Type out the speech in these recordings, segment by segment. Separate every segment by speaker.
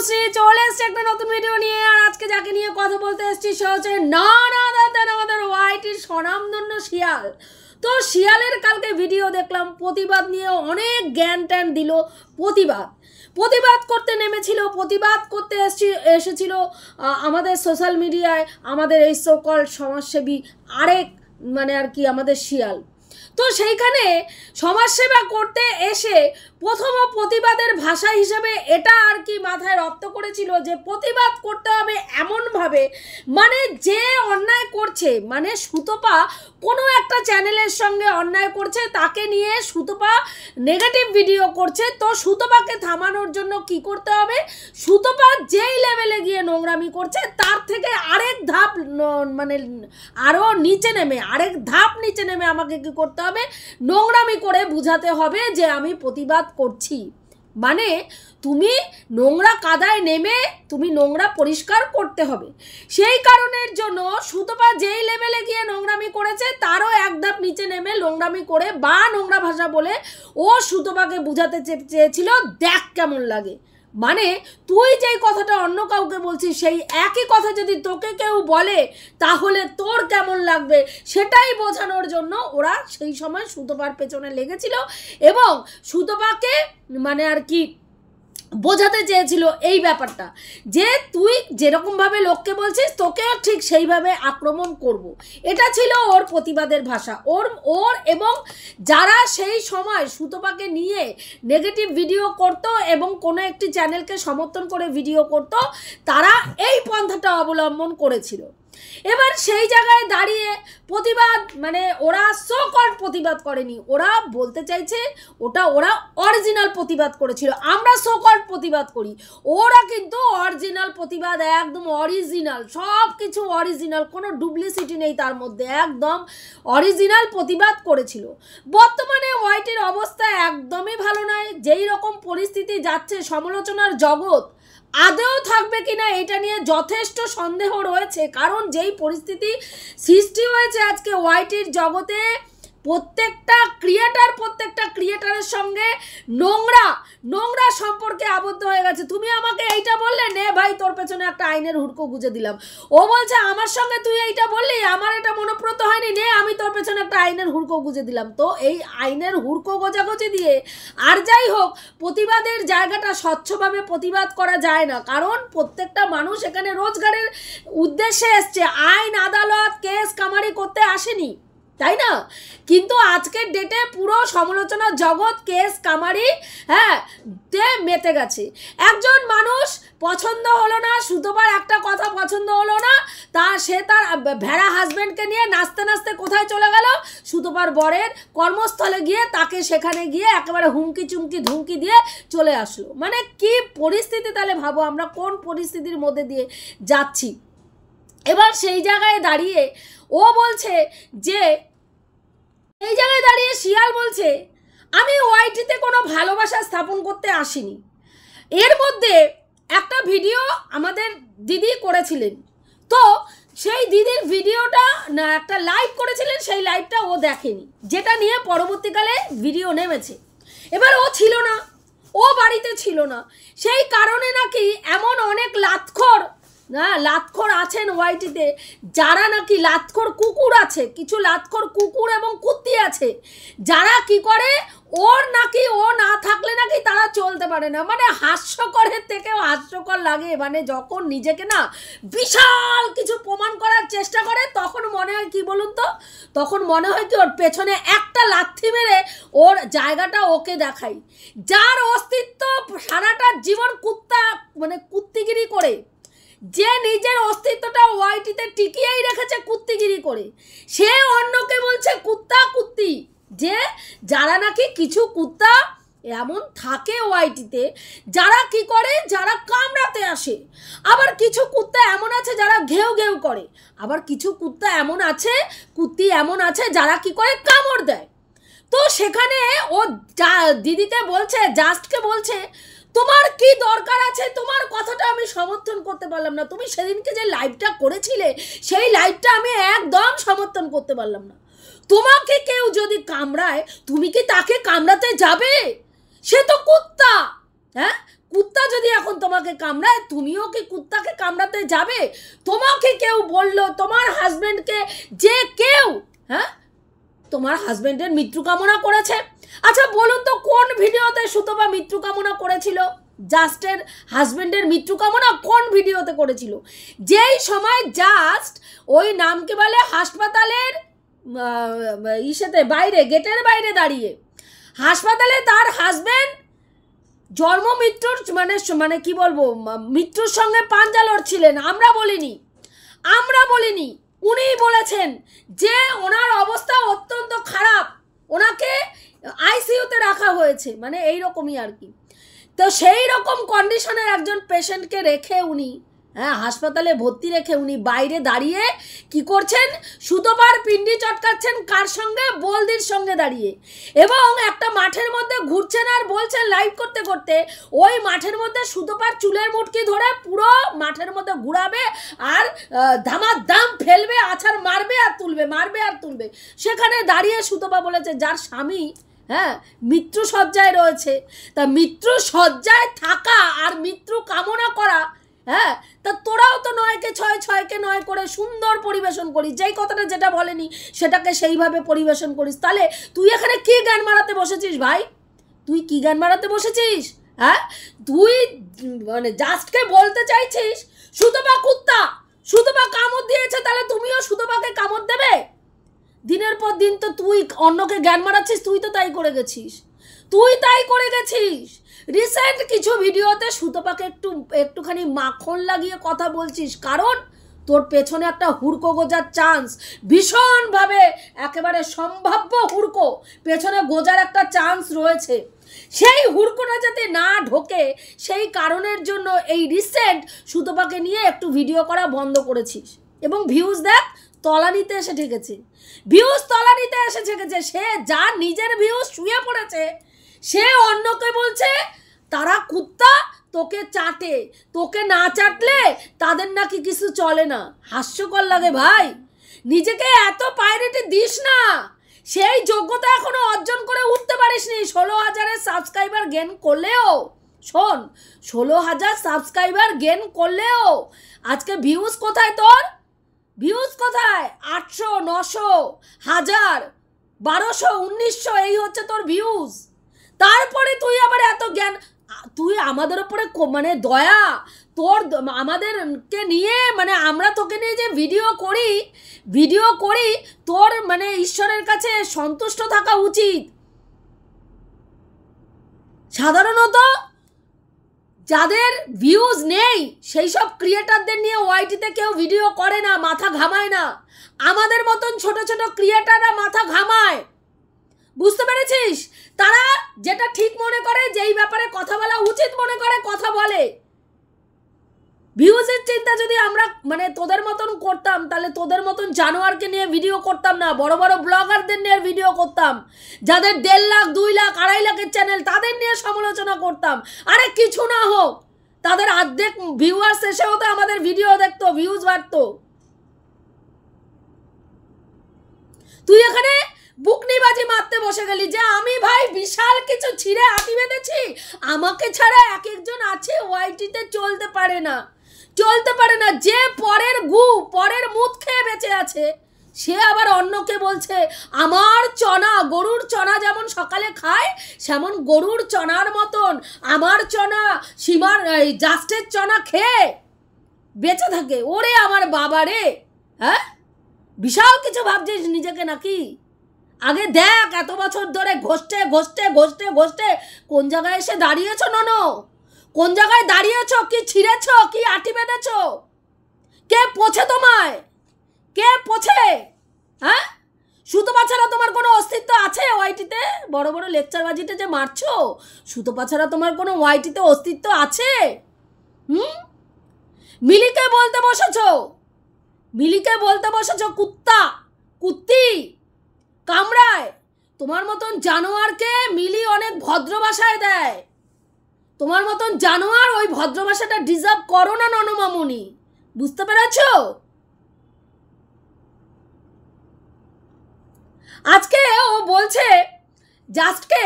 Speaker 1: তনুশ্রী চলে এসেছে একটা নতুন ভিডিও নিয়ে। আর আজকে যাকে নিয়ে কথা বলতে এসেছি সে হচ্ছে আমাদের ওয়াইটির স্বনামধন্য শিয়াল। তো শিয়ালের কালকে ভিডিও দেখলাম, প্রতিবাদ নিয়ে অনেক জ্ঞান ট্যান দিল। প্রতিবাদ করতে নেমেছিল, প্রতিবাদ করতে এসেছিল আমাদের সোশ্যাল মিডিয়ায় আমাদের এই সকল সমাজসেবী আরেক আর কি আমাদের শিয়াল। তো সেইখানে সমাজসেবা করতে এসে প্রথম প্রতিবাদের ভাষা হিসেবে এটা আর কি মাথায় রপ্ত করেছিল যে প্রতিবাদ করতে হবে এমনভাবে, যে অন্যায় করছে, সুতপা কোনো একটা চ্যানেলের সঙ্গে অন্যায় করছে, তাকে নিয়ে সুতপা নেগেটিভ ভিডিও করছে। তো সুতপাকে থামানোর জন্য কি করতে হবে, সুতপা যেই লেভেলে গিয়ে নোংরামি করছে তার থেকে আরেক ধাপ আরও নিচে নেমে আমাকে কি করতে হবে, নোংরামি করে বুঝাতে হবে যে আমি প্রতিবাদ করছি। তুমি নোংরা কাদায় নেমে তুমি নোংরা পরিষ্কার করতে হবে। সেই কারণের জন্য সুতপা যেই লেভেলে গিয়ে নোংরামি করেছে তারও এক ধাপ নিচে নেমে নোংরামি করে বা নোংরা ভাষা বলে ও সুতপাকে বুঝাতে চেয়েছিল দেখ কেমন লাগে। তুই যেই কথাটা অন্য কাউকে বলছিস সেই একই কথা যদি তোকে কেউ বলে তাহলে তোর কেমন লাগবে, সেটাই বোঝানোর জন্য ওরা সেই সময় সুতপার পেছনে লেগেছিল এবং সুতপাকে আর কি বোঝাতে চেয়েছিল এই ব্যাপারটা যে তুই যেরকমভাবে লোককে বলছিস তোকেও ঠিক সেইভাবে আক্রমণ করব। এটা ছিল ওর প্রতিবাদের ভাষা। ওর এবং যারা সেই সময় সুতপাকে নিয়ে নেগেটিভ ভিডিও করত এবং কোনো একটি চ্যানেলকে সমর্থন করে ভিডিও করত, তারা এই পন্থাটা অবলম্বন করেছিল। এবার সেই জায়গায় দাঁড়িয়ে প্রতিবাদ ওরা সো কল্ড প্রতিবাদ করেনি, ওরা বলতে চাইছে ওরা অরিজিনাল প্রতিবাদ করেছিল। আমরা সো কল্ড প্রতিবাদ করি, ওরা কিন্তু অরিজিনাল প্রতিবাদ, একদম অরিজিনাল, সব কিছু অরিজিনাল, কোনো ডুপ্লিসিটি নেই তার মধ্যে, একদম অরিজিনাল প্রতিবাদ করেছিল। বর্তমানে ওয়াইটির অবস্থা একদমই ভালো নয়। যেই রকম পরিস্থিতি যাচ্ছে, সমালোচনার জগৎ আদৌ থাকবে কিনা এটা নিয়ে যথেষ্ট সন্দেহ রয়েছে। কারণ যেই পরিস্থিতি সৃষ্টি হয়েছে আজকে ওয়াইটির জগতে, প্রত্যেকটা ক্রিয়েটারের সঙ্গে নোংরা সম্পর্কে আবদ্ধ হয়ে গেছে। তুমি আমাকে এইটা বললে, নে ভাই তোর পেছনে একটা আইনের হুড়কো গুঁজে দিলাম। ও বলছে আমার সঙ্গে তুই এইটা বললি, আমার এটা মনোপ্রত হয়নি, নে আমি তোর পেছনে একটা আইনের হুড়কো গুঁজে দিলাম। তো এই আইনের হুড়কো গোজাগুজি দিয়ে আর যাই হোক, প্রতিবাদের জায়গাটা স্বচ্ছভাবে প্রতিবাদ করা যায় না। কারণ প্রত্যেকটা মানুষ এখানে রোজগারের উদ্দেশ্যে এসছে, আইন আদালত কেস কামারি করতে আসেনি, তাই না? কিন্তু আজকের ডেটে পুরো সমালোচনার জগৎ কেস কামারি মেতে গেছে। একজন মানুষ পছন্দ হলো না, সুতপার একটা কথা পছন্দ হলো না, সে তার ভেড়া হাজব্যান্ডকে নিয়ে নাচতে নাচতে কোথায় চলে গেল, সুতপার বরের কর্মস্থলে গিয়ে তাকে সেখানে গিয়ে একেবারে হুমকি চুমকি ধুমকি দিয়ে চলে আসলো। কি পরিস্থিতি, তাহলে ভাবো আমরা কোন পরিস্থিতির মধ্যে দিয়ে যাচ্ছি। এবার সেই জায়গায় দাঁড়িয়ে ও বলছে যে, এই জায়গায় দাঁড়িয়ে শিয়াল বলছে আমি ওয়াইটিতে কোনো ভালোবাসা স্থাপন করতে আসিনি। এর মধ্যে একটা ভিডিও আমাদের দিদি করেছিলেন, তো সেই দিদির ভিডিওটা একটা লাইভ করেছিলেন, সেই লাইভটা ও দেখেনি, যেটা নিয়ে পরবর্তীকালে ভিডিও নেমেছে। এবার ও ছিল না, ও বাড়িতে ছিল না, সেই কারণে নাকি এমন অনেক লাতখোর আছেন ওয়াইটিতে, যারা নাকি লাতখোর কুকুর আছে, কিছু লাতখোর কুকুর এবং কুত্তি আছে, যারা কি করে ও না থাকলে নাকি তারা চলতে পারে না। হাস্যকরের থেকেও হাস্যকর লাগে। যখন নিজেকে না বিশাল কিছু প্রমাণ করার চেষ্টা করে তখন মনে হয় কি বলুন তো, তখন মনে হয় কি ওর পেছনে একটা লাথি মেরে ওর জায়গাটা ওকে দেখাই। যার অস্তিত্ব সারাটা জীবন কুত্তিগিরি করে, যে নিজের অস্তিত্বটা ওয়াইটিতে টিকিয়েই রেখেছে কুত্তিগিরি করে, সে অন্যকে বলছে কুত্তা কুত্তি। যে যারা নাকি কিছু কুত্তা এমন থাকে ওয়াইটিতে, যারা কি করে, যারা কামড়াতে আসে, আবার কিছু কুত্তা এমন আছে যারা ঘেউ ঘেউ করে, আবার কিছু কুত্তা এমন আছে, কুত্তি এমন আছে যারা কি করে কামড় দেয়। তো সেখানে ও দিদিকে বলছে, জাস্টকে বলছে তোমার কি দরকার আছে, তোমার কথাটা আমি সমর্থন করতে পারলাম না। তুমি সেদিনকে যে লাইভটা করেছিলে সেই লাইভটা আমি একদম সমর্থন করতে পারলাম না। তোমাকে কেউ যদি কামড়ায় তুমি কি তাকে কামড়াতে যাবে? সে তো কুত্তা, হ্যাঁ কুত্তা যদি এখন তোমাকে কামড়ায়, তুমিও কি কুত্তাকে কামড়াতে যাবে? তোমাকে কেউ বললো, তোমার হাজবেন্ডকে যে কেউ, হ্যাঁ, তোমার হাজবেন্ডের মৃত্যু কামনা করেছে। আচ্ছা বলুন তো, কোন ভিডিওতে সুতপা মৃত্যু কামনা করেছিল? জাস্টের হাজবেন্ডের মৃত্যু কামনা কোন ভিডিওতে করেছিল? যেই সময় জাস্ট ওই নামকে বলে হাসপাতালের ইসেতে বাইরে, গেটের বাইরে দাঁড়িয়ে, হাসপাতালে তার হাজবেন্ড জন্ম মৃত্যুর মানে কি বলবো, মৃত্যুর সঙ্গে পাঞ্জা লড়ছিলেন। আমরা বলিনি, উনিই বলেছেন যে ওনার অবস্থা অত্যন্ত খারাপ, ওনাকে আইসিইউতে রাখা হয়েছে, মানে এইরকমই আর কি। তো সেই রকম কন্ডিশনের একজন পেশেন্টকে রেখে উনি, হ্যাঁ, হাসপাতালে ভর্তি রেখে উনি বাইরে দাঁড়িয়ে কি করছেন? সুতপার পিন্ডি চটকাচ্ছেন। কার সঙ্গে? বলদির সঙ্গে দাঁড়িয়ে। এবং একটা মাঠের মধ্যে ঘুরছেন আর বলছেন লাইভ করতে করতে, ওই মাঠের মধ্যে সুতপার চুলের মুটকি ধরে পুরো মাঠের মধ্যে ঘুরাবে আর দাম ফেলবে, আছাড় মারবে আর তুলবে। সেখানে দাঁড়িয়ে সুতপা বলেছে যার স্বামী, হ্যাঁ, মৃত্যু সজ্জায় রয়েছে, তা মৃত্যু সজ্জায় থাকা আর মৃত্যু কামনা করা, হ্যাঁ, তা তোরাও তো 9কে 6, 6কে 9 করে সুন্দর পরিবেশন করিস। যেই কথাটা যেটা বলেনি সেটাকে সেইভাবে পরিবেশন করিস। তাহলে তুই এখানে কি জ্ঞান মারাতে বসেছিস ভাই? তুই কি জ্ঞান মারাতে বসেছিস? হ্যাঁ, তুই মানে জাস্টকে বলতে চাইছিস সুতপা কুত্তা, সুতপা কামড় দিয়েছে, তাহলে তুমিও সুতপাকে কামড় দেবে? দিনের পর দিন তো তুই অন্যকে জ্ঞান মারাচ্ছিস। তুই তাই করে গেছিস। রিসেন্ট কিছু ভিডিওতে সুতপাকে একটুখানি মাখন লাগিয়ে কথা বলছিস, কারণ তোর পেছনে একটা হুড়কো গোজার চান্স, ভীষণভাবে একেবারে সম্ভাব্য হুড়কো পেছনে গোজার একটা চান্স রয়েছে। সেই হুড়কোটা যাতে না ঢোকে, সেই কারণের জন্য এই রিসেন্ট সুতপাকে নিয়ে একটু ভিডিও করা বন্ধ করেছিস। এবং ভিউজ দেখ তলানিতে এসে ঠেকেছে, সে যার নিজের ভিউজ শুয়ে পড়েছে, সে অন্যকে বলছে তারা কুত্তা, তোকে চাটে, তোকে না চাটলে তাদের নাকি কিছু চলে না। হাস্যকর লাগে ভাই, নিজেকে এত প্রায়োরিটি দিস না। সেই যোগ্যতা এখনো অর্জন করে উঠতে পারিসনি। 16,000 সাবস্ক্রাইবার গেন করলেও, শোন, 16,000 সাবস্ক্রাইবার গেন করলেও আজকে ভিউজ কোথায়? তোর ভিউজ কোথায়? 800, 900, 1000, 1200, 1900, এই হচ্ছে তোর ভিউজ। তারপরে তুই আবার এত জ্ঞান, তুই আমাদের ওপরে মানে দয়া তোর, আমাদেরকে নিয়ে, মানে আমরা তোকে নিয়ে যে ভিডিও করি, তোর মানে ঈশ্বরের কাছে সন্তুষ্ট থাকা উচিত। সাধারণত যাদের ভিউজ নেই সেই সব ক্রিয়েটারদের নিয়ে ওয়াইটিতে কেউ ভিডিও করে না, মাথা ঘামায় না। আমাদের মতন ছোট ছোট ক্রিয়েটাররা মাথা ঘামায়, বুঝতে পেরেছিস? তারা যেটা ঠিক মনে করে, যেই ব্যাপারে কথা বলা উচিত মনে করে কথা বলে। ভিউজের চিন্তা যদি আমরা মানে তোদের মতন করতাম, তাহলে তোদের মতন জানোয়ারকে নিয়ে ভিডিও করতাম না, বড় বড় ব্লগারদের নিয়ে ভিডিও করতাম, যাদের 1.5 লাখ 2 লাখ 2.5 লাখের চ্যানেল, তাদের নিয়ে সমালোচনা করতাম। আরে কিছু না হোক, তাদের অর্ধেক ভিউয়ার্স এসে হতো আমাদের ভিডিও দেখতো, ভিউজ বাড়তো। তুই এখানে বুকনিবাজি মারতে বসে গেলি যে আমি ভাই বিশাল কিছু ছিঁড়ে আটি বেঁধেছি, আমাকে ছাড়া এক একজন আছে ওয়াইটিতে চলতে পারে না। যে পরের মুখ খেয়ে বেঁচে আছে, সে আবার অন্যকে বলছে আমার চনা, গরুর চনা যেমন সকালে খায়, সেমন গরুর চনার মতন আমার চনা, সীমার জাস্টের চনা খেয়ে বেঁচে থাকে। ওরে আমার বাবা রে, হ্যাঁ, বিশাল কিছু ভাবছিস নিজেকে নাকি? আগে দেখ এত বছর ধরে ঘষতে কোন জায়গায় এসে দাঁড়িয়েছ? কোন জায়গায় দাঁড়িয়েছ? কি ছিঁড়েছ? কি আটি বেঁধেছ? কে পোছে তোমায়? কে পোছে? হ্যাঁ, সুতপা ছাড়া তোমার কোনো অস্তিত্ব আছে ওয়াইটিতে? বড় বড় লেকচারবাজিতে যে মারছো, সুতপা ছাড়া তোমার কোনো ওয়াইটিতে অস্তিত্ব আছে? মিলিকে বলতে বসেছো কুত্তা, কুত্তি, কামড়ায়। তোমার মতন জানোয়ারকে মিলি অনেক ভদ্র ভাষায় দেয়। তোমার মতন জানোয়ার ওই ভদ্র ভাষাটা ডিজার্ভ করো না ননমামুনি, বুঝতে পেরেছ? আজকে ও বলছে জাস্টকে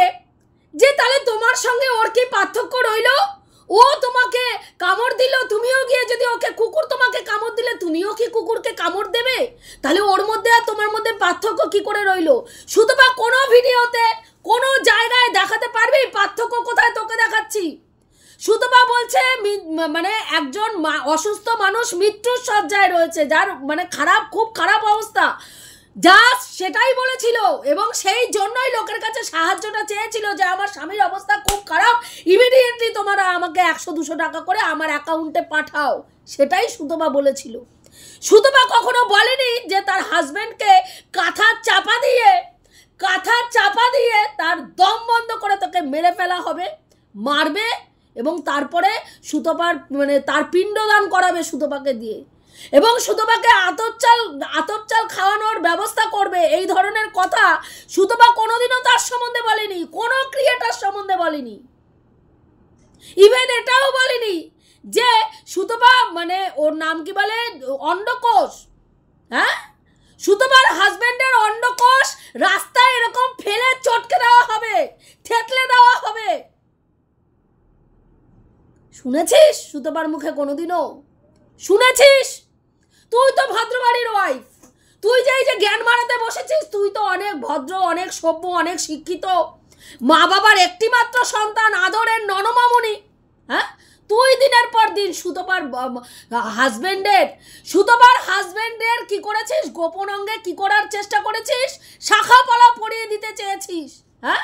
Speaker 1: যে তাহলে তোমার সঙ্গে ওর কি পার্থক্য রইল? ও ও তোমাকে কামড় দিল, তুমিও গিয়ে যদি ওকে কুকুর তোমাকে কামড় দিলে তুমিও কি কুকুরকে কামড় দেবে? তাহলে ওর মধ্যে আর তোমার মধ্যে পার্থক্য কি করে রইলো? সুতপা কোনো ভিডিওতে কোনো জায়গায় দেখাতে পারবি পার্থক্য কোথায়? তোকে দেখাচ্ছি। সুতপা বলছে মানে একজন অসুস্থ মানুষ মৃত্যুর শয্যায় রয়েছে, যার মানে খারাপ, খুব খারাপ অবস্থা, জাস্ট সেটাই বলেছিল। এবং সেই জন্যই লোকের কাছে সাহায্যটা চেয়েছিল যে আমার স্বামীর অবস্থা খুব খারাপ, ইমিডিয়েটলি তোমরা আমাকে 100-200 টাকা করে আমার অ্যাকাউন্টে পাঠাও, সেটাই সুতপা বলেছিল। সুতপা কখনো বলেনি যে তার হাজব্যান্ডকে কাঁথার চাপা দিয়ে তার দম বন্ধ করে তোকে মেরে ফেলা হবে, মারবে এবং তারপরে সুতপার মানে তার পিণ্ডদান করাবে সুতপাকে দিয়ে, এবং সুতপাকে আতপ চাল খাওয়ানোর ব্যবস্থা করবে। এই ধরনের কথা সুতপা কোনোদিনও তার সম্বন্ধে বলেনি, কোনো ক্রিয়েটার সম্বন্ধে বলেনি। ইভেন এটাও বলেনি যে সুতপা মানে ওর নাম কি বলে, অন্ডকোষ, হ্যাঁ, সুতপার হাজবেন্ডের অন্ডকোষ রাস্তায় এরকম ফেলে চটকে দেওয়া হবে, থেতলে দেওয়া হবে। শুনেছিস সুতপার মুখে কোনোদিনও? শুনেছিস? তুই তো ভদ্রবাড়ির ওয়াইফ, তুই যে এই যে জ্ঞান মারাতে বসেছিস, তুই তো অনেক ভদ্র, অনেক সভ্য, অনেক শিক্ষিত, মা বাবার একটি মাত্র সন্তান, আদরের ননমামুনি, হ্যাঁ, তুই দিনের পর দিন সুতপার হাজবেন্ডের কি করেছিস? গোপন অঙ্গে কি করার চেষ্টা করেছিস? শাখা পলা পরিয়ে দিতে চেয়েছিস। হ্যাঁ,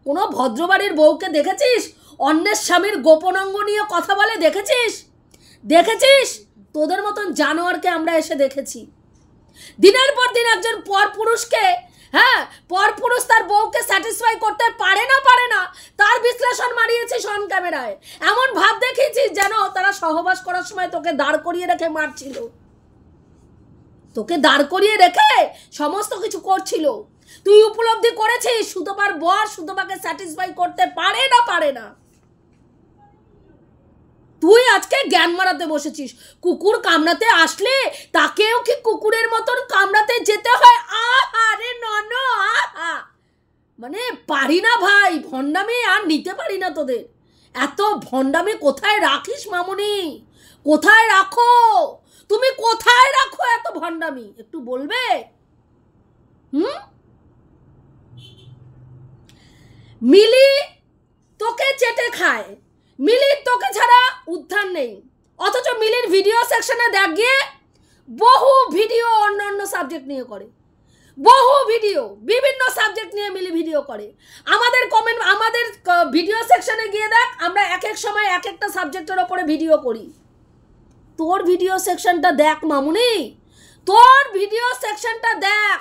Speaker 1: কোনো ভদ্রবাড়ির বউকে দেখেছিস অন্যের স্বামীর গোপন অঙ্গ নিয়ে কথা বলে? দেখেছিস? তোদের মতন জানোয়ারকে আমরা এসে দেখেছি। দিনের পর দিন একজন পরপুরুষকে, হ্যাঁ, পরপুরুষ তার বউকে স্যাটিসফাই করতে পারে না, তার বিশ্লেষণ মারিয়েছিস অন ক্যামেরায়। এমন ভাব দেখিয়েছিস যেন তারা সহবাস করার সময় তোকে দাঁড় করিয়ে রেখে মারছিল, তোকে দাঁড় করিয়ে রেখে সমস্ত কিছু করছিল। তুই উপলব্ধি করেছিস সুতপার বর সুতপাকে স্যাটিসফাই করতে পারে না। তুই আজকে জ্ঞান মারাতে বসেছিস। কুকুর কামড়াতে আসলে তাকেও কি কুকুরের মতন কামড়াতে যেতে হয়? আরে নন, মানে পারি না ভাই, ভণ্ডামি আর নিতে পারি না তোদের। এত ভণ্ডামি কোথায় রাখিস মামুনি? কোথায় রাখো তুমি? কোথায় রাখো এত ভণ্ডামি? একটু বলবে? মিলি তোকে চেটে খায়, মিলির তোকে ছাড়া উদ্ধার নেই। অথচ মিলির ভিডিও সেকশনে দেখ গিয়ে বহু ভিডিও অন্য সাবজেক্ট নিয়ে করে, বহু ভিডিও বিভিন্ন সাবজেক্ট নিয়ে মিলি ভিডিও করে। আমাদের ভিডিও সেকশনে গিয়ে দেখ, আমরা এক এক সময় এক একটা সাবজেক্টের ওপরে ভিডিও করি। তোর ভিডিও সেকশনটা দেখ মামুনি, তোর ভিডিও সেকশনটা দেখ।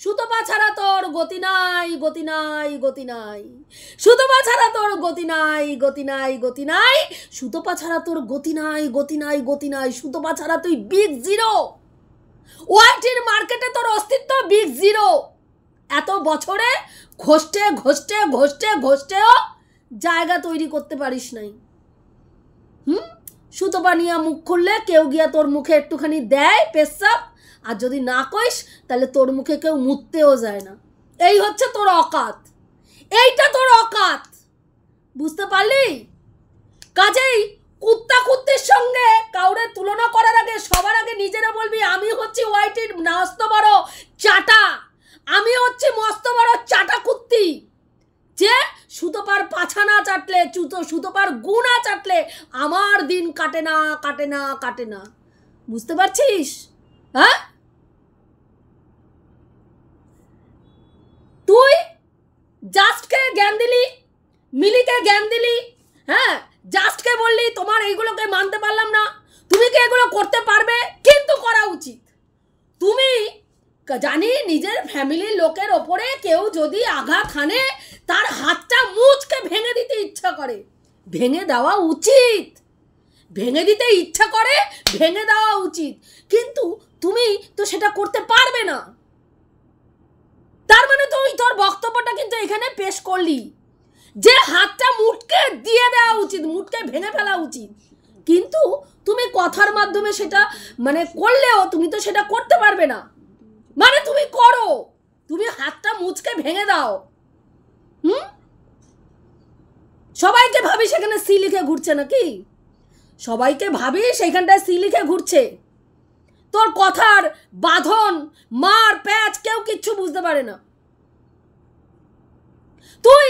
Speaker 1: সুতপা ছাড়া তোর গতি নাই, সুতপা ছাড়া তোর গতি নাই, সুতপা ছাড়া তোর গতি নাই, সুতপা ছাড়া তুই বিগ জিরো। ওয়াইটির মার্কেটে তোর অস্তিত্ব বিগ জিরো। এত বছরে ঘষ্টে জায়গা তৈরি করতে পারিস নাই। সুতপা নিয়ে মুখ খুললে কেউ গিয়া তোর মুখে একটুখানি দেয় পেশাব, আর যদি না কইস তাহলে তোর মুখে কেউ মুততেও যায় না। এই হচ্ছে তোর অকাত, এইটা তোর অকাত, বুঝতে পারলি? কাজেই কুত্তির সঙ্গে কাউরে তুলনা করার আগে সবার আগে নিজেরা বলবি আমি হচ্ছি ওয়াইটির মস্ত বড় চাটা, আমি হচ্ছি মস্ত বড় চাটা কুত্তি, যে সুতপার পাছা না চাটলে, সুতপার গু না চাটলে আমার দিন কাটে না। বুঝতে পারছিস? হ্যাঁ, তুই জাস্টকে জ্ঞান দিলি, মিলিকে জ্ঞান দিলি, হ্যাঁ, জাস্টকে বললি তোমার এইগুলোকে মানতে পারলাম না, তুমি কি এগুলো করতে পারবে? কিন্তু করা উচিত। তুমি জানি নিজের ফ্যামিলির লোকের ওপরে কেউ যদি আঘাত হানে তার হাতটা মুচকে ভেঙে দিতে ইচ্ছা করে, ভেঙে দেওয়া উচিত, ভেঙে দিতে ইচ্ছা করে ভেঙে দেওয়া উচিত। কিন্তু তুমি তো সেটা করতে পারবে না। তার মানে তুই তোর বক্তব্যটা কিন্তু এখানে পেশ করলি যে হাতটা মুটকে দিয়ে দেওয়া উচিত, মুটকে ভেঙে ফেলা উচিত, কিন্তু তুমি কথার মাধ্যমে সেটা মানে করলেও তুমি তো সেটা করতে পারবে না। মানে তুমি করো, তুমি হাতটা মুচকে ভেঙে দাও। সবাইকে ভাবি সেখানে সি লিখে ঘুরছে নাকি? সবাইকে ভাবি সেইখানটায় সি লিখে ঘুরছে। তোর কথার বাঁধন, মার প্যাচ কেউ কিচ্ছু বুঝতে পারে না। তুই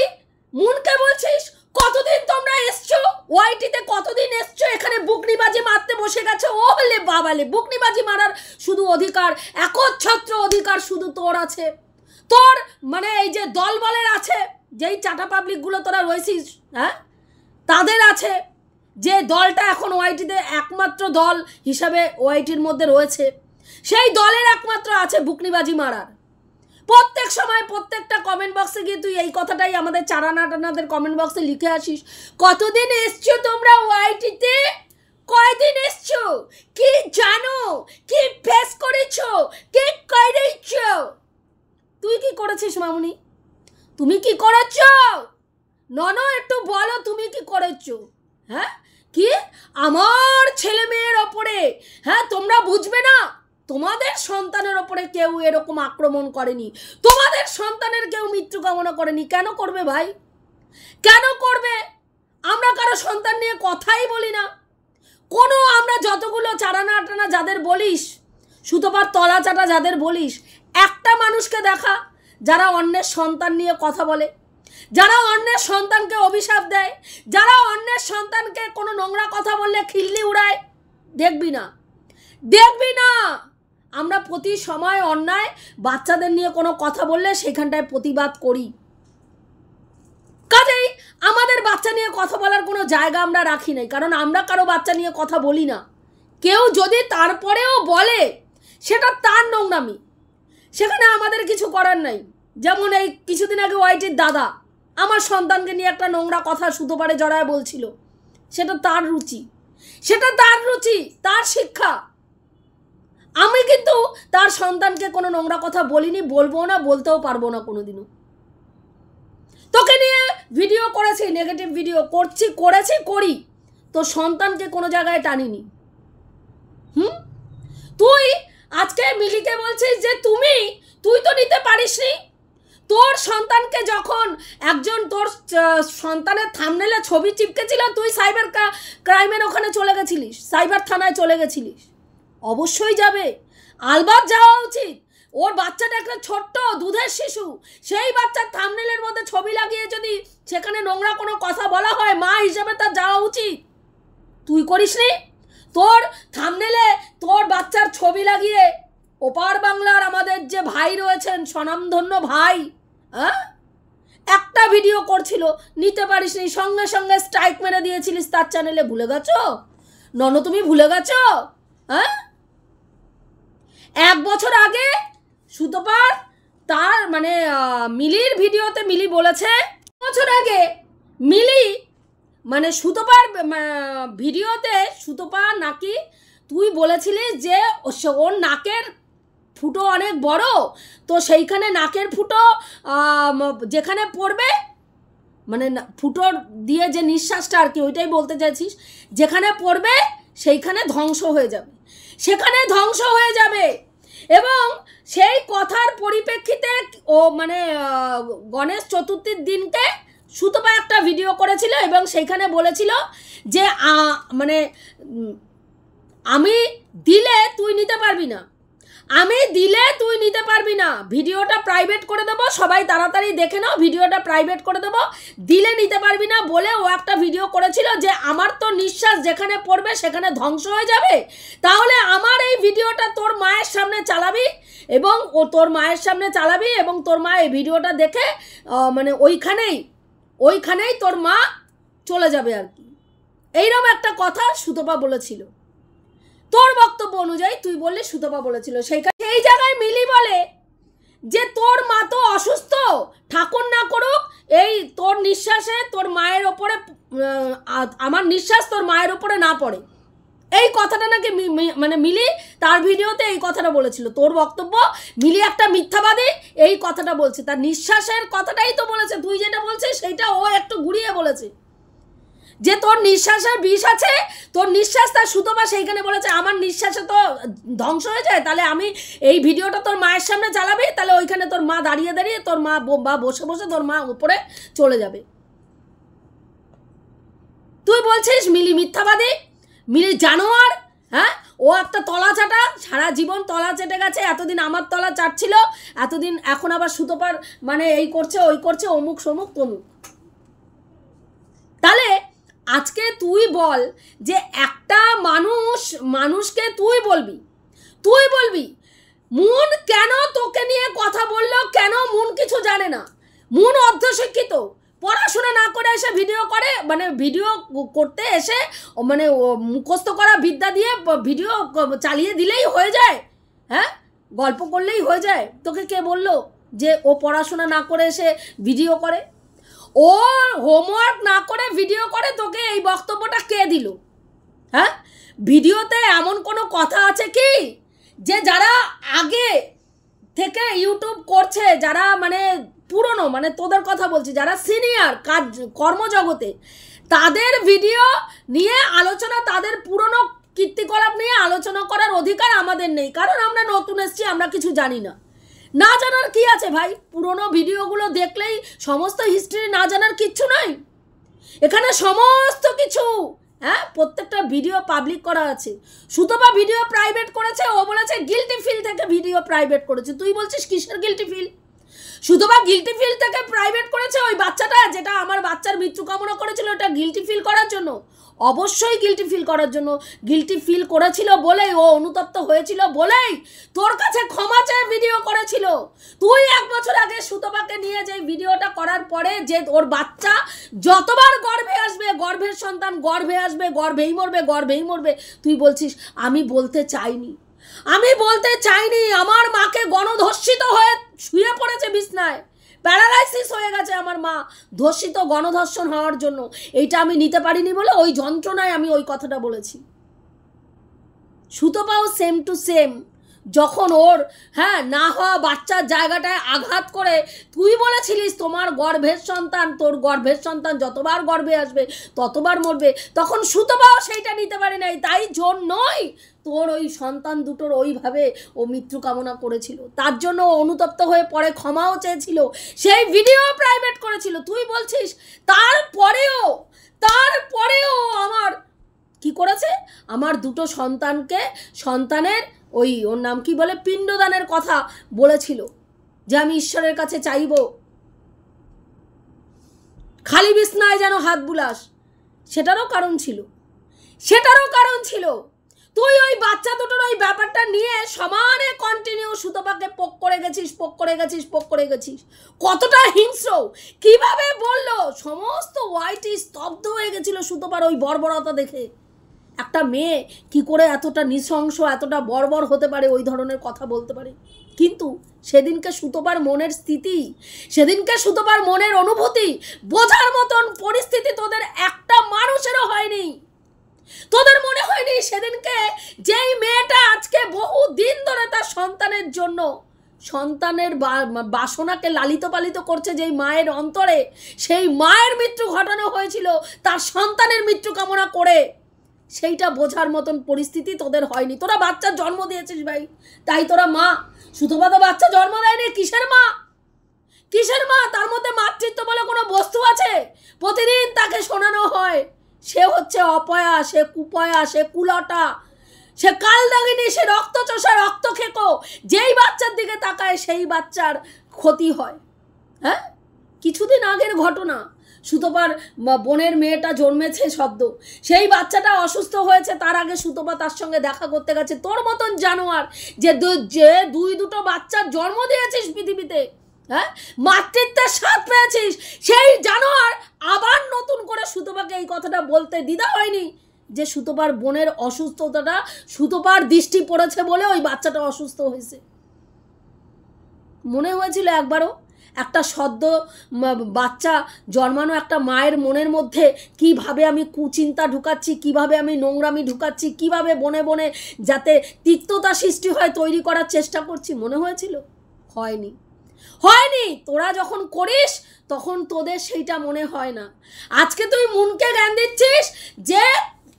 Speaker 1: মুনকে বলছিস কতদিন তোমরা এসছো ওয়াইটিতে, কতদিন এসছো এখানে বুকনিবাজি মারতে বসে গেছে। ও হলে বাবালে, বুকনিবাজি মারার শুধু অধিকার, একচ্ছত্র অধিকার শুধু তোর আছে। তোর মানে এই যে দলবলের আছে, যেই চাটা পাবলিকগুলো তোরা রয়েছিস, হ্যাঁ, তাদের আছে। যে দলটা এখন ওয়াইটিতে একমাত্র দল হিসাবে ওয়াইটির মধ্যে রয়েছে, সেই দলের একমাত্র আছে বুকনিবাজি মারার। প্রত্যেক সময় প্রত্যেকটা কমেন্ট বক্সে গিয়ে তুই এই কথাটাই আমাদের চারানাটানাদের কমেন্ট বক্সে লিখে আসিস, কতদিন এসছো তোমরা ওয়াইটিতে, কয়দিন এসছো, কি জানো, কি ফেস করেছো, কি করেছো। তুই কি করেছিস মামুনি? তুমি কি করেছো? ননো একটু বলো তুমি কি করেছো? হ্যাঁ, কি আমার ছেলে মেয়ের ওপরে, হ্যাঁ তোমরা বুঝবে না, তোমাদের সন্তানের ওপরে কেউ এরকম আক্রমণ করেনি, তোমাদের সন্তানের কেউ মৃত্যু কামনা করেনি। কেন করবে ভাই, কেন করবে? আমরা কারো সন্তান নিয়ে কথাই বলি না কোনো। আমরা যতগুলো চারানা আটানা যাদের বলিস, সুতোপার তলা চাটা যাদের বলিস, একটা মানুষকে দেখা যারা অন্যের সন্তান নিয়ে কথা বলে, যারা অন্যের সন্তানকে অভিশাপ দেয়, যারা অন্যের সন্তানকে কোনো নোংরা কথা বললে খিল্লি উড়ায়, দেখবি না, দেখবি না। আমরা প্রতি সময় অন্যায় বাচ্চাদের নিয়ে কোনো কথা বললে সেখানটায় প্রতিবাদ করি। কাজেই আমাদের বাচ্চা নিয়ে কথা বলার কোনো জায়গা আমরা রাখি নাই, কারণ আমরা কারো বাচ্চা নিয়ে কথা বলি না। কেউ যদি তারপরেও বলে সেটা তার নোংরামি, সেখানে আমাদের কিছু করার নাই। যেমন এই কিছুদিন আগে ওয়াইটির দাদা আমার সন্তানকে নিয়ে একটা নোংরা কথা সুতোপারে জড়ায় বলছিল, সেটা তার রুচি, সেটা তার রুচি, তার শিক্ষা। আমি কিন্তু তার সন্তানকে কোনো নোংরা কথা বলিনি, বলবো না, বলতেও পারবো না কোনোদিনও। তোকে নিয়ে ভিডিও করেছি, নেগেটিভ ভিডিও করেছি করি, তোর সন্তানকে কোনো জায়গায় টানিনি। তুই আজকে মিলিকে বলছিস যে তুই তো নিতে পারিসনি। তোর সন্তানকে যখন একজন তোর সন্তানের থাম্বনেলে ছবি চিপকেছিল, তুই সাইবার ক্রাইমের ওখানে চলে গেছিলিস, সাইবার থানায় চলে গেছিলিস। অবশ্যই যাবে, আলবাত যাওয়া উচিত। ওর বাচ্চাটা একটা ছোট্ট দুধের শিশু, সেই বাচ্চার থাম্বনেলের মধ্যে ছবি লাগিয়ে যদি সেখানে নোংরা কোনো কথা বলা হয়, মা হিসেবে তার যাওয়া উচিত। তুই করিসনি। তোর থাম্বনেলে তোর বাচ্চার ছবি লাগিয়ে ওপার বাংলার আমাদের যে ভাই রয়েছেন, স্বনামধন্য ভাই, হ্যাঁ, একটা ভিডিও করছিল, নিতে পারিসনি, সঙ্গে সঙ্গে স্ট্রাইক মেরে দিয়েছিলিস তার চ্যানেলে। ভুলে গেছো নন, তুমি ভুলে গেছো? হ্যাঁ, 1 বছর আগে সুতোপার তার মানে মিলির ভিডিওতে মিলি বলেছে, বছর আগে মিলি মানে সুতোপার ভিডিওতে সুতোপা নাকি তুই বলেছিলিস যে ওর নাকের ফুটো অনেক বড়, তো সেইখানে নাকের ফুটো যেখানে পড়বে, মানে ফুটো দিয়ে যে নিঃশ্বাসটা আর কি, ওইটাই বলতে চাইছিস, যেখানে পড়বে সেইখানে ধ্বংস হয়ে যাবে, সেখানে ধ্বংস হয়ে যাবে। এবং সেই কথার পরিপ্রেক্ষিতে ও মানে গণেশ চতুর্থীর দিনকে সুতোপা একটা ভিডিও করেছিল এবং সেইখানে বলেছিল যে মানে আমি দিলে তুই নিতে পারবি না, আমি দিলে তুই নিতে পারবি না, ভিডিওটা প্রাইভেট করে দেবো, সবাই তাড়াতাড়ি দেখে নাও, ভিডিওটা প্রাইভেট করে দেবো, দিলে নিতে পারবি না বলে ও একটা ভিডিও করেছিল যে আমার তো নিঃশ্বাস যেখানে পড়বে সেখানে ধ্বংস হয়ে যাবে, তাহলে আমার এই ভিডিওটা তোর মায়ের সামনে চালাবি এবং ও তোর মায়ের সামনে চালাবি এবং তোর মা এই ভিডিওটা দেখে মানে ওইখানেই তোর মা চলে যাবে আর কি। এইরকম একটা কথা সুতোপা বলেছিল। তোর বক্তব্য অনুযায়ী তুই বললি সুতোপা বলেছিল। সেই জায়গায় মিলি বলে যে তোর মা তো অসুস্থ, ঠাকুর না করুক এই তোর নিঃশ্বাসে তোর মায়ের ওপরে, আমার নিঃশ্বাস তোর মায়ের ওপরে না পড়ে। এই কথাটা নাকি মানে মিলি তার ভিডিওতে এই কথাটা বলেছিল। তোর বক্তব্য মিলি একটা মিথ্যাবাদী, এই কথাটা বলছে, তার নিঃশ্বাসের কথাটাই তো বলেছে। তুই যেটা বলছিস সেইটা ও একটু ঘুরিয়ে বলেছে যে তোর নিঃশ্বাসের বিষ আছে, তোর নিঃশ্বাস, তার সুতোপা সেইখানে বলেছে আমার নিঃশ্বাসে তো ধ্বংস হয়ে যায়, তাহলে আমি এই ভিডিওটা তোর মায়ের সামনে চালাবি, তাহলে ওইখানে তোর মা দাঁড়িয়ে দাঁড়িয়ে তোর মা বা বসে বসে তোর মা উপরে চলে যাবে। তুই বলছিস মিলি মিথ্যাবাদী, মিলি জানোয়ার। হ্যাঁ, ও একটা তলা চাটা, সারা জীবন তলা চেটে গেছে, এতদিন আমার তলা চাটছিল, এতদিন, এখন আবার সুতোপার মানে এই করছে ওই করছে, অমুক সমুক তমুক। তাহলে আজকে তুই বল যে একটা মানুষকে তুই বলবি মুন কেন তোকে নিয়ে কথা বললো, কেন মুন কিছু জানে না, মুন অর্ধশিক্ষিত, পড়াশোনা না করে এসে ভিডিও করে, মানে ভিডিও করতে এসে মানে মুখস্থ করা বিদ্যা দিয়ে ভিডিও চালিয়ে দিলেই হয়ে যায়, হ্যাঁ, গল্প করলেই হয়ে যায়। তোকে কে বললো যে ও পড়াশোনা না করে এসে ভিডিও করে? ও হোমওয়ার্ক না করে ভিডিও করে, তোকে এই বক্তব্যটা কে দিল? হ্যাঁ, ভিডিওতে এমন কোনো কথা আছে কি যে যারা আগে থেকে ইউটিউব করছে, যারা মানে পুরনো, মানে তোদের কথা বলছি, যারা সিনিয়র কাজ কর্মজগতে, তাদের ভিডিও নিয়ে আলোচনা, তাদের পুরনো কীর্তিকলাপ নিয়ে আলোচনা করার অধিকার আমাদের নেই, কারণ আমরা নতুন এসেছি, আমরা কিছু জানি না। না জানার কি আছে ভাই? পুরনো ভিডিওগুলো দেখলেই সমস্ত হিস্ট্রি না জানার কিচ্ছু নয়। এখানে সমস্ত কিছু, হ্যাঁ, প্রত্যেকটা ভিডিও পাবলিক করা আছে। সুতপা ভিডিও প্রাইভেট করেছে, ও বলেছে গিল্টি ফিল থেকে ভিডিও প্রাইভেট করেছে। তুই বলছিস কিসের guilty feel? Sutapa guilty feel থেকে প্রাইভেট করেছে ওই বাচ্চাটা, যেটা আমার বাচ্চার মৃত্যু কামনা করেছিল, এটা গিল্টি ফিল করার জন্য? অবশ্যই গিল্টি ফিল করার জন্য। গিল্টি ফিল করেছিল বলেই, ও অনুতপ্ত হয়েছিল বলেই তোর কাছে ক্ষমা চেয়ে ভিডিও করেছিল। তুই 1 বছর আগে সুতপাকে নিয়ে যে ভিডিওটা করার পরে, যে ওর বাচ্চা যতবার গর্ভে আসবে, গর্ভের সন্তান গর্ভে আসবে, গর্ভেই মরবে, তুই বলছিস আমি বলতে চাইনি, আমার মাকে গণধর্ষিত হয়ে শুয়ে পড়েছে বিছনায়, প্যারালাইসিস হয়ে গেছে আমার মা ধর্ষিত, গণধর্ষণ হওয়ার জন্য, এইটা আমি নিতে পারিনি বলে ওই যন্ত্রণায় আমি ওই কথাটা বলেছি। সুতপাও সেম টু সেম, যখন ওর হ্যাঁ না হওয়া বাচ্চার জায়গাটায় আঘাত করে তুই বলেছিলিস তোর গর্ভের সন্তান যতবার গর্ভে আসবে ততবার মরবে, তখন সুতপাও সেইটা নিতে পারে নাই, তাই জন্যই তোর ওই সন্তান দুটোর ওইভাবে ও মৃত্যু কামনা করেছিল, তার জন্য অনুতপ্ত হয়ে পরে ক্ষমাও চেয়েছিল, সেই ভিডিও প্রাইভেট করেছিল। তুই বলছিস তারপরেও আমার কি করেছে, আমার দুটো সন্তানের ওই ওর নাম কি বলে পিণ্ডদানের কথা বলেছিল, যে আমি ঈশ্বরের কাছে চাইব, খালি বিছনায় যেন হাত বুলাস, সেটারও কারণ ছিল। তুই ওই বাচ্চা দুটোর ওই ব্যাপারটা নিয়ে সমানে কন্টিনিউ সুতপাকে পোক করে গেছিস, কতটা হিংস্র, কিভাবে বললো, সমস্ত ওয়াইটি স্তব্ধ হয়ে গেছিল সুতপার ওই বর্বরতা দেখে। একটা মেয়ে কি করে এতটা নৃশংস, এতটা বর্বর হতে পারে, ওই ধরনের কথা বলতে পারে? কিন্তু সেদিনকে সুতপার মনের স্থিতি, সেদিনকে সুতপার মনের অনুভূতি বোঝার মতন পরিস্থিতি তোদের একটা মানুষেরও হয়নি। তোদের মনে হয়নি সেদিনকে যেই মেয়েটা আজকে বহু দিন ধরে তার সন্তানের জন্য সন্তানের বাসনাকে লালিত পালিত করছে, যেই মায়ের অন্তরে, সেই মায়ের মৃত্যু ঘটানো হয়েছিল তার সন্তানের মৃত্যু কামনা করে, সেইটা বোঝার মতন পরিস্থিতি তোদের হয়নি। তোরা বাচ্চার জন্ম দিয়েছিস ভাই, তাই তোরা মা। সুতপা তো বাচ্চা জন্ম দেয়নি, কিসের মা? তার মধ্যে মাতৃত্ব বলে কোনো বস্তু আছে? প্রতিদিন তাকে শোনানো হয় সে হচ্ছে অপয়া, সে কুপয়া, সে কুলটা, সে কালদাগিনী, সে রক্তচোষা, রক্ত খেকো, যেই বাচ্চার দিকে তাকায় সেই বাচ্চার ক্ষতি হয়। হ্যাঁ, কিছুদিন আগের ঘটনা, সুতপার বোনের মেয়েটা জন্মেছে সদ্য, সেই বাচ্চাটা অসুস্থ হয়েছে, তার আগে সুতপা তার সঙ্গে দেখা করতে গেছে। তোর মতন জানোয়ার যে দুটো বাচ্চার জন্ম দিয়েছিস পৃথিবীতে, হ্যাঁ, মাতৃত্বের স্বাদ পেয়েছিস, সেই জানোয়ার আবার নতুন করে সুতপাকে এই কথাটা বলতে দ্বিধা হয়নি যে সুতপার বোনের অসুস্থতাটা সুতপার দৃষ্টি পড়েছে বলে ওই বাচ্চাটা অসুস্থ হয়েছে। মনে হয়েছিল একবারও একটা সদ্য বাচ্চা জন্মানো একটা মায়ের মনের মধ্যে কিভাবে আমি কুচিন্তা ঢুকাচ্ছি, কিভাবে আমি নোংরামি ঢুকাচ্ছি, কিভাবে বনে বনে যাতে তিক্ততা সৃষ্টি হয় তৈরি করার চেষ্টা করছি? মনে হয়েছিল? হয়নি। তোরা যখন করিস তখন তোদের সেইটা মনে হয় না। আজকে তুই মনকে জ্ঞান দিচ্ছিস যে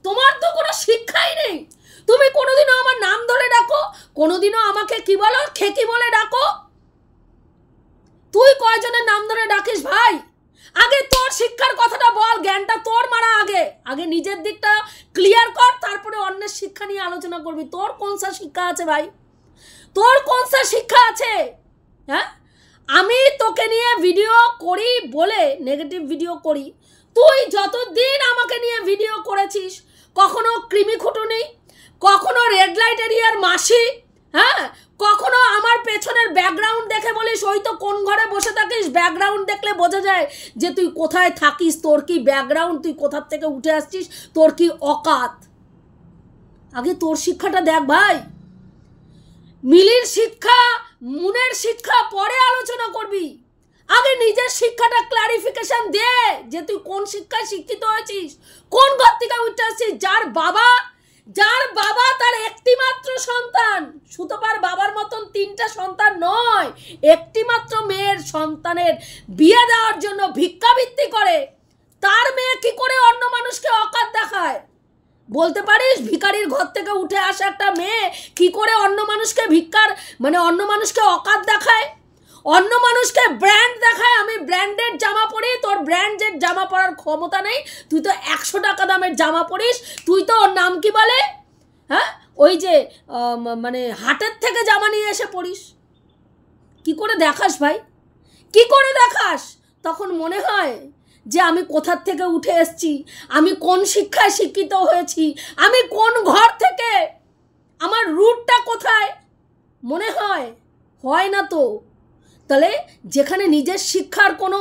Speaker 1: তোমার তো কোনো শিক্ষাই নেই, তুমি কোনোদিনও আমার নাম ধরে ডাকো, কোনোদিনও আমাকে কি বলো, খেকি বলে ডাকো? তুই কয়জনের নাম ধরে ডাকিস ভাই? আগে তোর শিক্ষার কথাটা বল, জ্ঞানটা তোর মারা আগে আগে নিজের দিকটা ক্লিয়ার কর, তারপরে অন্যের শিক্ষা নিয়ে আলোচনা করবি। তোর কোনসা শিক্ষা আছে ভাই? তোর কোনসা শিক্ষা আছে? হ্যাঁ, আমি তোকে নিয়ে ভিডিও করি বলে নেগেটিভ ভিডিও করি, তুই যতদিন আমাকে নিয়ে ভিডিও করেছিস কখনো কৃমি খুঁটুনি, কখনো রেড লাইট এরিয়ার মাসি, হ্যাঁ, কখনো আমার পেছনের ব্যাকগ্রাউন্ড দেখে বলিস ওই তো কোন ঘরে বসে থাকিস, ব্যাকগ্রাউন্ড দেখলে বোঝা যায় যে তুই কোথায় থাকিস, তোর কি ব্যাকগ্রাউন্ড, তুই কোথার থেকে উঠে আসছিস, তোর কি অকাত। আগে তোর শিক্ষাটা দেখ ভাই। মিলির শিক্ষা, মুনের শিক্ষা পরে আলোচনা করবি, আগে নিজের শিক্ষাটা ক্লারিফিকেশন দে যে তুই কোন শিক্ষায় শিক্ষিত হয়েছিস, কোন ঘর থেকে উঠে আসছিস। যার বাবা তার একটি মাত্র সন্তান, সুতপার বাবার মতন 3টা সন্তান নয়, একটি মাত্র মেয়ের সন্তানের বিয়ে দেওয়ার জন্য ভিক্ষাবৃত্তি করে, তার মেয়ে কি করে অন্য মানুষকে অকাত দেখায়? বলতে পারিস? ভিখারির ঘর থেকে উঠে আসা একটা মেয়ে কি করে অন্য মানুষকে অন্য মানুষকে অকাত দেখায়, অন্য মানুষকে ব্র্যান্ড দেখায়? আমি ব্র্যান্ডেড জামা পরি, তোর ব্র্যান্ডেড জামা পরার ক্ষমতা নেই, তুই তো 100 টাকা দামের জামা পরিস। তুই তো ওর নাম কি বলে, হ্যাঁ, ওই যে হাটের থেকে জামা নিয়ে এসে পরিস। কি করে দেখাস ভাই, কি করে দেখাস? তখন মনে হয় যে আমি কোথার থেকে উঠে এসছি, আমি কোন শিক্ষায় শিক্ষিত হয়েছি, আমি কোন ঘর থেকে, আমার রুটটা কোথায়, মনে হয় না তো। তাহলে যেখানে নিজের শিক্ষার কোনো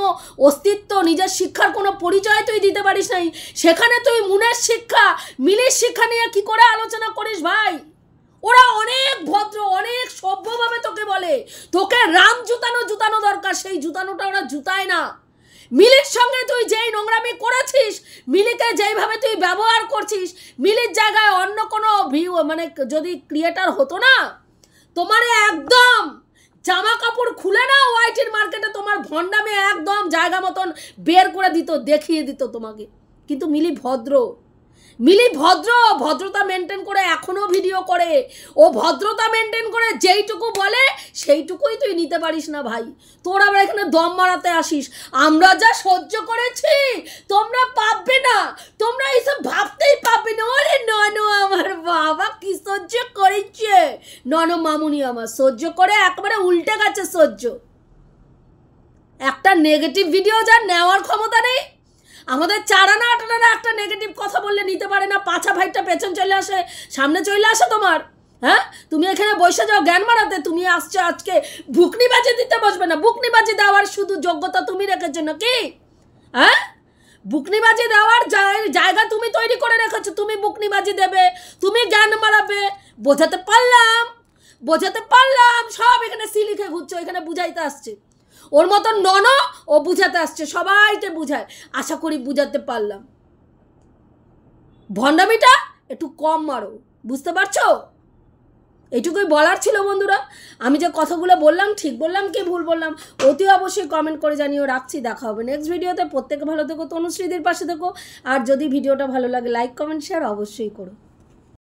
Speaker 1: অস্তিত্ব, নিজের শিক্ষার কোনো পরিচয় তুই দিতে পারিস নাই, সেখানে তুই মুনের শিক্ষা, মিলির শিক্ষা নিয়ে কি করে আলোচনা করিস ভাই? ওরা অনেক ভদ্র, অনেক সভ্যভাবে তোকে বলে, তোকে রাম জুতানো দরকার, সেই জুতানোটা ওরা জুতায় না। মিলির সঙ্গে তুই যেই নোংরামি করেছিস, মিলিকে যেইভাবে তুই ব্যবহার করছিস, মিলির জায়গায় অন্য কোনো যদি ক্রিয়েটার হতো না, তোমারে একদম জামা কাপড় খুলে না ওয়াইটির মার্কেটে তোমার ভণ্ডামে একদম জায়গা মতন বের করে দিত, দেখিয়ে দিত তোমাকে। কিন্তু মিলি ভদ্রতা মেনটেন করে এখনো ভিডিও করে, ও ভদ্রতা মেনটেন করে যেইটুকু বলে সেইটুকুই তুই নিতে পারিস না ভাই। তোর আবার এখানে দম মারাতে আসিস, আমরা যা সহ্য করেছি তোমরা পাববে না, তোমরা এইসব ভাবতেই পাববে না। ওরে ননো আমার বাবা কি সহ্য করেছে, ননো মামুনি আমার সহ্য করে একবারে উল্টে গেছে সহ্য। একটা নেগেটিভ ভিডিও যার নেওয়ার ক্ষমতা নেই, আমাদের 4 আনা 8 আনা একটা নেগেটিভ কথা বললে নিতে পারে না, পাছা ভাইটা পেছন চলে আসে, সামনে চলে আসে তোমার। হ্যাঁ, তুমি এখানে বসে যাও জ্ঞান মারাতে, তুমি আসছো আজকে বুকনিবাজি দিতে বসবে না। বুকনিবাজি দেওয়ার শুধু যোগ্যতা তুমি রেখেছো নাকি? হ্যাঁ, বুকনিবাজি দেওয়ার জায়গা তুমি তৈরি করে রেখেছো, তুমি বুকনিবাজি দেবে, তুমি জ্ঞান মারাবে। বোঝাতে পারলাম সব এখানে সিলিখে ঘুরছো, এখানে বুঝাইতে আসছে। ওর মতন ননো ও বুঝাতে আসছে, সবাইকে বুঝায়, আশা করি বুঝাতে পারলাম। ভণ্ডামিটা একটু কম মারো, বুঝতে পারছো? এইটুকুই বলার ছিল বন্ধুরা। আমি যে কথাগুলো বললাম ঠিক বললাম কি ভুল বললাম অতি অবশ্যই কমেন্ট করে জানিও। রাখছি, দেখা হবে নেক্সট ভিডিওতে। প্রত্যেকে ভালো থেকো, তনুশ্রীদের পাশে থেকো। আর যদি ভিডিওটা ভালো লাগে লাইক কমেন্ট শেয়ার অবশ্যই করো।